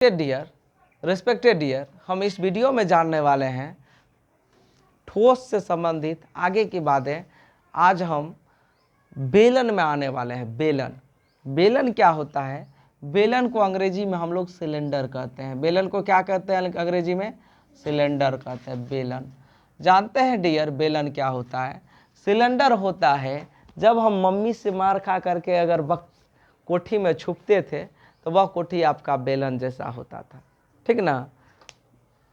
Respected dear, हम इस video में जानने वाले हैं ठोस से संबंधित आगे की बातें। आज हम बेलन में आने वाले हैं। बेलन क्या होता है? बेलन को अंग्रेजी में हम लोग सिलेंडर कहते हैं। बेलन को क्या कहते हैं अंग्रेजी में? सिलेंडर कहते हैं। बेलन जानते हैं डियर, बेलन क्या होता है? सिलेंडर होता है जब हम मम्मी से मार खा करके अगर कोठी में छुपते थे तो वह कोठी आपका बेलन जैसा होता था, ठीक ना।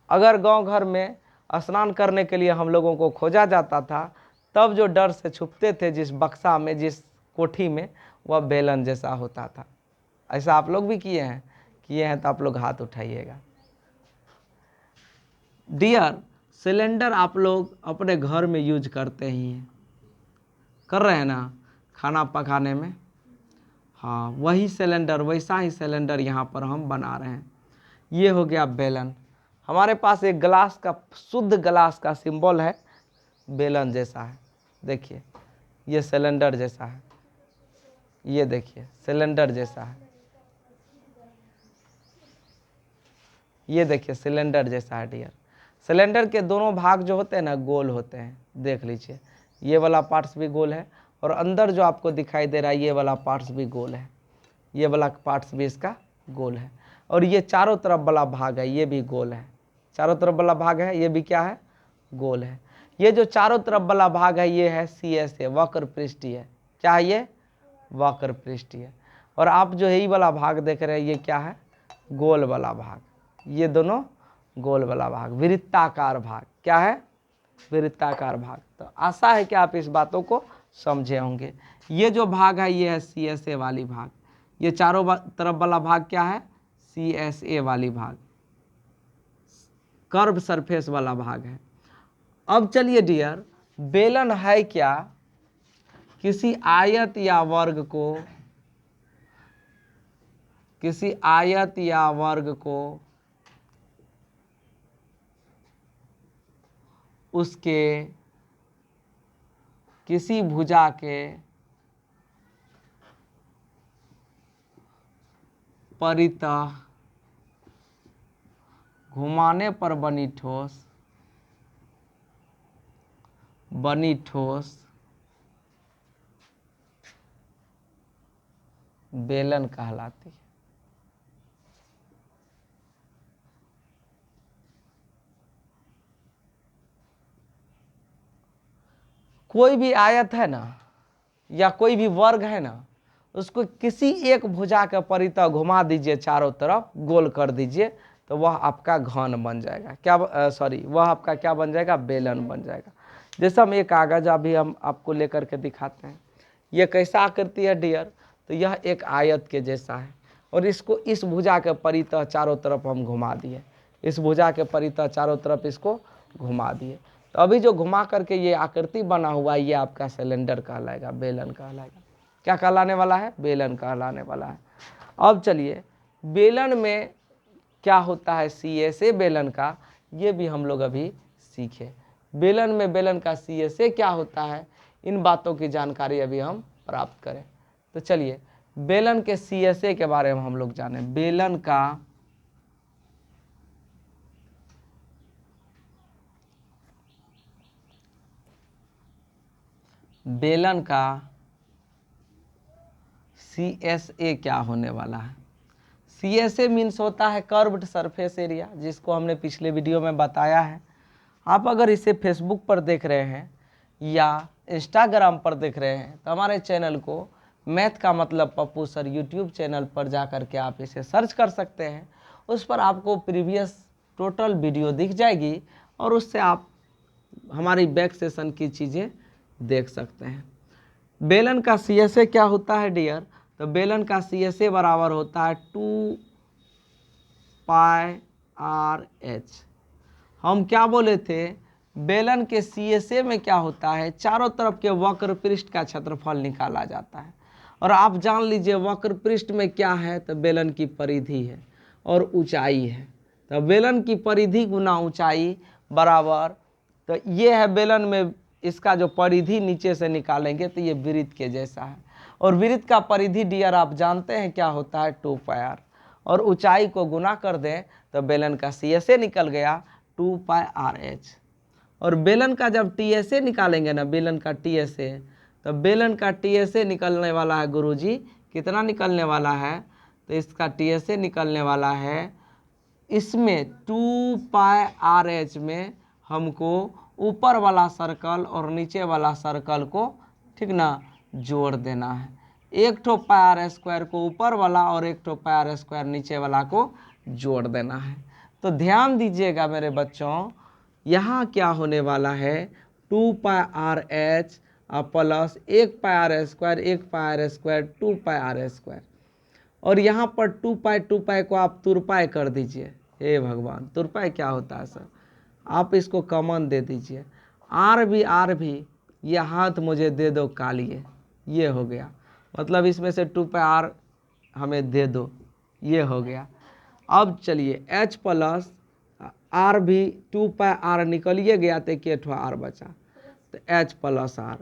अगर गांव घर में स्नान करने के लिए हम लोगों को खोजा जाता था, तब जो डर से छुपते थे जिस बक्सा में, जिस कोठी में, वह बेलन जैसा होता था। ऐसा आप लोग भी किए हैं तो आप लोग हाथ उठाइएगा। डियर, सिलेंडर आप लोग अपने घर में यूज करते ही हैं, कर रहे हैं ना, खाना पकाने में। हाँ, वही सिलेंडर, वैसा ही सिलेंडर यहाँ पर हम बना रहे हैं। ये हो गया बेलन। हमारे पास एक ग्लास का, शुद्ध ग्लास का सिंबल है, बेलन जैसा है। देखिए, ये सिलेंडर जैसा है। ये देखिए, सिलेंडर जैसा है। ये देखिए, सिलेंडर जैसा है डियर। सिलेंडर के दोनों भाग जो होते हैं ना, गोल होते हैं। देख लीजिए, ये वाला पार्ट्स भी गोल है, और अंदर जो आपको दिखाई दे रहा है ये वाला पार्ट्स भी गोल है। ये वाला पार्ट्स भी इसका गोल है। और ये चारों तरफ वाला भाग है, ये भी गोल है। चारों तरफ वाला भाग है, ये भी क्या है? गोल है। ये जो चारों तरफ वाला भाग है, ये है CSA, वक्र पृष्ठीय। क्या है ये? वक्र पृष्ठीय। और आप जो यही वाला भाग देख रहे हैं, ये क्या है? गोल वाला भाग। ये दोनों गोल वाला भाग, वृत्ताकार भाग। क्या है? वृत्ताकार भाग। तो आशा है कि आप इस बातों को समझे होंगे। ये जो भाग है, ये है CSA वाली भाग। ये चारों तरफ वाला भाग क्या है? CSA वाली भाग, कर्व सरफेस वाला भाग है। अब चलिए डियर, बेलन है क्या? किसी आयत या वर्ग को उसके किसी भुजा के परितः घुमाने पर बनी ठोस बेलन कहलाती है। कोई भी आयत है ना, या कोई भी वर्ग है ना, उसको किसी एक भुजा के परितः घुमा दीजिए, चारों तरफ गोल कर दीजिए, तो वह आपका घन बन जाएगा। क्या वह आपका क्या बन जाएगा? बेलन बन जाएगा। जैसे हम एक कागज अभी हम आपको लेकर के दिखाते हैं। ये कैसा आकृति है डियर? तो यह एक आयत के जैसा है, और इसको इस भुजा के परितः चारों तरफ हम घुमा दिए। इस भुजा के परितः चारों तरफ इसको घुमा दिए, तो अभी जो घुमा करके ये आकृति बना हुआ है, ये आपका सिलेंडर कहलाएगा, बेलन कहलाएगा। क्या कहलाने वाला है? बेलन कहलाने वाला है। अब चलिए, बेलन में क्या होता है CSA बेलन का, ये भी हम लोग अभी सीखे। बेलन में बेलन का CSA क्या होता है, इन बातों की जानकारी अभी हम प्राप्त करें। तो चलिए, बेलन के CSA के बारे में हम लोग जाने। बेलन का CSA क्या होने वाला है? CSA मीन्स होता है कर्व्ड सरफेस एरिया, जिसको हमने पिछले वीडियो में बताया है। आप अगर इसे फेसबुक पर देख रहे हैं या इंस्टाग्राम पर देख रहे हैं, तो हमारे चैनल को मैथ का मतलब पप्पू सर यूट्यूब चैनल पर जा कर के आप इसे सर्च कर सकते हैं। उस पर आपको प्रीवियस टोटल वीडियो दिख जाएगी, और उससे आप हमारी बैक सेशन की चीज़ें देख सकते हैं। बेलन का CSA क्या होता है डियर? तो बेलन का CSA बराबर होता है 2πRH। हम क्या बोले थे? बेलन के CSA में क्या होता है? चारों तरफ के वक्र पृष्ठ का क्षेत्रफल निकाला जाता है। और आप जान लीजिए वक्र पृष्ठ में क्या है? तो बेलन की परिधि है और ऊंचाई है। तो बेलन की परिधि गुना ऊंचाई बराबर, तो ये है बेलन में, इसका जो परिधि नीचे से निकालेंगे तो ये वृत्त के जैसा है। और वृत्त का परिधि डियर आप जानते हैं क्या होता है? 2πr। और ऊंचाई को गुना कर दें तो बेलन का CSA निकल गया 2πRH। और बेलन का जब TSA निकालेंगे ना, बेलन का TSA, तो बेलन का TSA निकलने वाला है गुरुजी, कितना निकलने वाला है? तो इसका TSA निकलने वाला है, इसमें 2πRH में हमको ऊपर वाला सर्कल और नीचे वाला सर्कल को, ठीक ना, जोड़ देना है। एक ठो πr² को ऊपर वाला और एक ठो πr² नीचे वाला को जोड़ देना है। तो ध्यान दीजिएगा मेरे बच्चों, यहाँ क्या होने वाला है, 2πRH plus 1πr², 1πr², 2πr², और यहाँ पर 2π को आप तुरपाई कर दीजिए। हे भगवान, तुरपाई क्या होता है सर? आप इसको कॉमन दे दीजिए। आर भी ये हाथ मुझे दे दो कालिए, ये हो गया, मतलब इसमें से 2πr हमें दे दो, ये हो गया। अब चलिए H प्लस R भी 2πr निकलिए गया तो एक ठो R बचा, तो H प्लस R।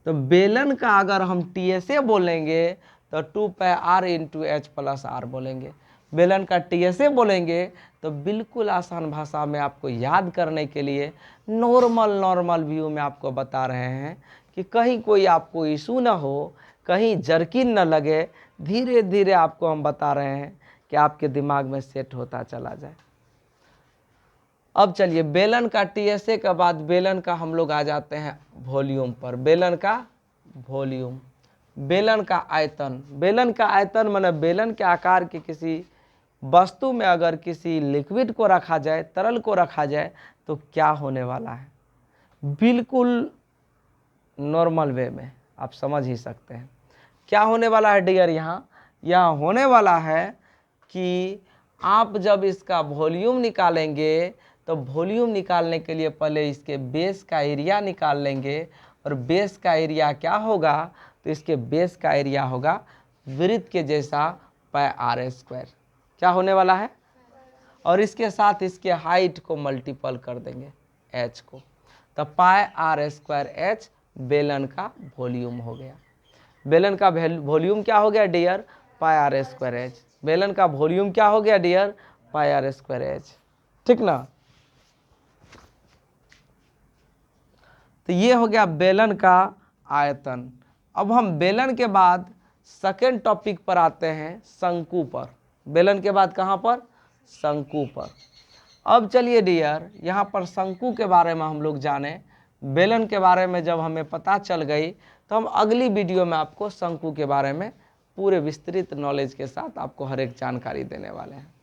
तो बेलन का अगर हम TSA बोलेंगे तो 2πr into H plus R बोलेंगे। बेलन का TSA बोलेंगे तो बिल्कुल आसान भाषा में आपको याद करने के लिए नॉर्मल व्यू में आपको बता रहे हैं कि कहीं कोई आपको इशू ना हो, कहीं जर्किन न लगे, धीरे धीरे आपको हम बता रहे हैं कि आपके दिमाग में सेट होता चला जाए। अब चलिए बेलन का TSA के बाद बेलन का हम लोग आ जाते हैं वॉल्यूम पर। बेलन का वॉल्यूम, बेलन का आयतन। बेलन का आयतन माने बेलन के आकार के किसी वस्तु में अगर किसी लिक्विड को रखा जाए, तरल को रखा जाए, तो क्या होने वाला है, बिल्कुल नॉर्मल वे में आप समझ ही सकते हैं क्या होने वाला है डियर। यहाँ होने वाला है कि आप जब इसका वॉल्यूम निकालेंगे तो वॉल्यूम निकालने के लिए पहले इसके बेस का एरिया निकाल लेंगे, और बेस का एरिया क्या होगा, तो इसके बेस का एरिया होगा वृत्त के जैसा πr²। क्या होने वाला है, और इसके साथ इसके हाइट को मल्टीपल कर देंगे h को, तो πr²h बेलन का वॉल्यूम हो गया। बेलन का वॉल्यूम क्या हो गया डियर, πr²h। बेलन का वॉल्यूम क्या हो गया डियर, πr²h, ठीक ना। तो ये हो गया बेलन का आयतन। अब हम बेलन के बाद सेकेंड टॉपिक पर आते हैं, शंकु पर। बेलन के बाद कहाँ पर, शंकु पर। अब चलिए डियर, यहाँ पर शंकु के बारे में हम लोग जाने। बेलन के बारे में जब हमें पता चल गई तो हम अगली वीडियो में आपको शंकु के बारे में पूरे विस्तृत नॉलेज के साथ आपको हर एक जानकारी देने वाले हैं।